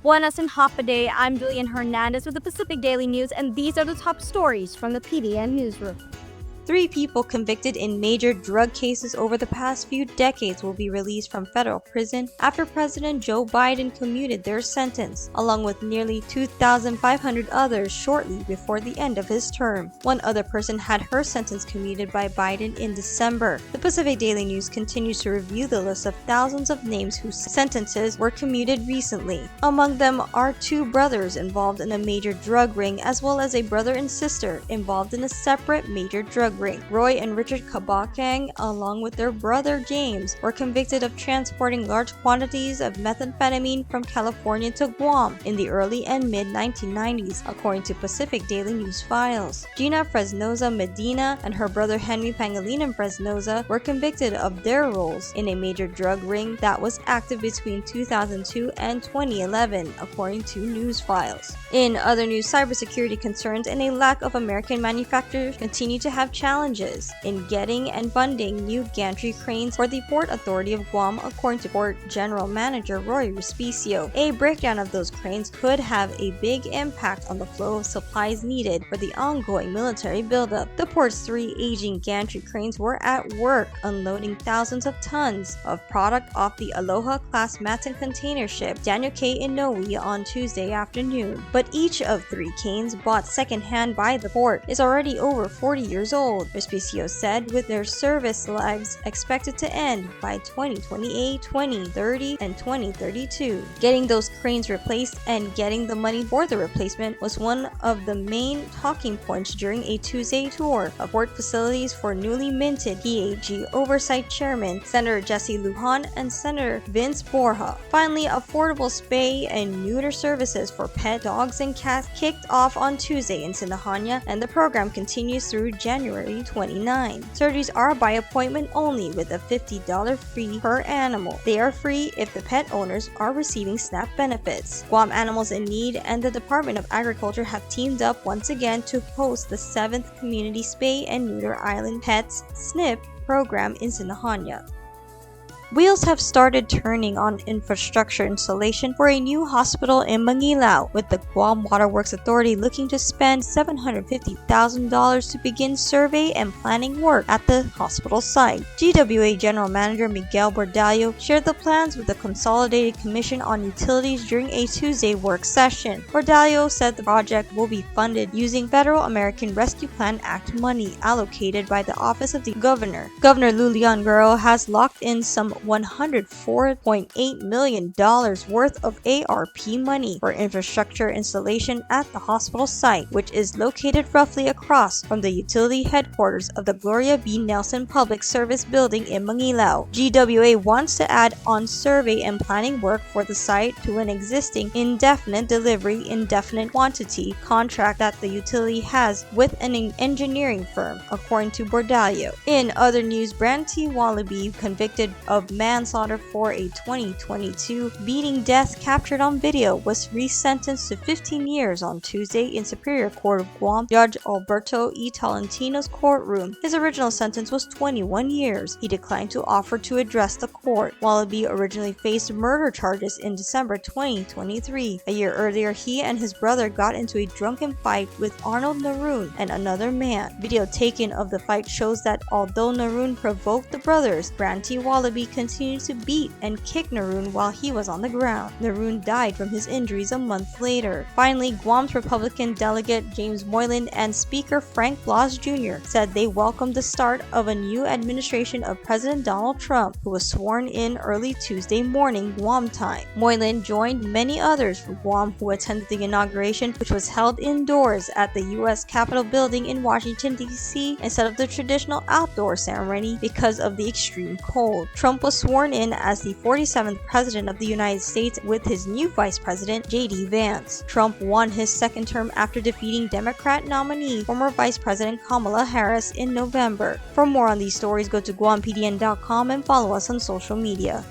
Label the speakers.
Speaker 1: Buenas and Hapa-day, I'm Julian Hernandez with the Pacific Daily News, and these are the top stories from the PDN newsroom.
Speaker 2: 3 people convicted in major drug cases over the past few decades will be released from federal prison after President Joe Biden commuted their sentence, along with nearly 2,500 others shortly before the end of his term. One other person had her sentence commuted by Biden in December. The Pacific Daily News continues to review the list of thousands of names whose sentences were commuted recently. Among them are 2 brothers involved in a major drug ring, as well as a brother and sister involved in a separate major drug ring. Roy and Richard Kabakang, along with their brother James, were convicted of transporting large quantities of methamphetamine from California to Guam in the early and mid-1990s, according to Pacific Daily News files. Gina Fresnoza Medina and her brother Henry Pangilinan Fresnoza were convicted of their roles in a major drug ring that was active between 2002 and 2011, according to news files. In other news, cybersecurity concerns and a lack of American manufacturers continue to have challenges in getting and funding new gantry cranes for the Port Authority of Guam, according to Port General Manager Roy Respicio. A breakdown of those cranes could have a big impact on the flow of supplies needed for the ongoing military buildup. The port's 3 aging gantry cranes were at work unloading thousands of tons of product off the Aloha-class Matin container ship Daniel K. Inouye on Tuesday afternoon. But each of 3 canes, bought secondhand by the port, is already over 40 years old, Respicio said, with their service lives expected to end by 2028, 2030, and 2032. Getting those cranes replaced and getting the money for the replacement was one of the main talking points during a Tuesday tour of port facilities for newly minted PAG Oversight Chairman Senator Jesse Lujan and Senator Vince Borja. Finally, affordable spay and neuter services for pet dogs and cats kicked off on Tuesday in Sinajana, and the program continues through January 29. Surgeries are by appointment only, with a $50 fee per animal. They are free if the pet owners are receiving SNAP benefits. Guam Animals in Need and the Department of Agriculture have teamed up once again to host the 7th Community Spay and Neuter Island Pets SNP program in Sinajana. Wheels have started turning on infrastructure installation for a new hospital in Mangilao, with the Guam Waterworks Authority looking to spend $750,000 to begin survey and planning work at the hospital site. GWA General Manager Miguel Bordallo shared the plans with the Consolidated Commission on Utilities during a Tuesday work session. Bordallo said the project will be funded using Federal American Rescue Plan Act money allocated by the Office of the Governor. Governor Lulian Guro has locked in some $104.8 million worth of ARP money for infrastructure installation at the hospital site, which is located roughly across from the utility headquarters of the Gloria B. Nelson Public Service Building in Mangilao. GWA wants to add on survey and planning work for the site to an existing indefinite delivery, indefinite quantity contract that the utility has with an engineering firm, according to Bordallo. In other news, Branty Walliby, convicted of manslaughter for a 2022 beating death captured on video, was resentenced to 15 years on Tuesday in Superior Court of Guam, Judge Alberto E. Tolentino's courtroom. His original sentence was 21 years. He declined to offer to address the court. Wallaby originally faced murder charges in December 2023. A year earlier, he and his brother got into a drunken fight with Arnold Naroon and another man. Video taken of the fight shows that although Naroon provoked the brothers, Branty Walliby continued to beat and kick Naroon while he was on the ground. Naroon died from his injuries a month later. Finally, Guam's Republican delegate James Moylan and Speaker Frank Blas Jr. said they welcomed the start of a new administration of President Donald Trump, who was sworn in early Tuesday morning Guam time. Moylan joined many others from Guam who attended the inauguration, which was held indoors at the U.S. Capitol building in Washington, D.C. instead of the traditional outdoor ceremony because of the extreme cold. Trump was sworn in as the 47th President of the United States with his new Vice President, J.D. Vance. Trump won his second term after defeating Democrat nominee, former Vice President Kamala Harris, in November. For more on these stories, go to GuamPDN.com and follow us on social media.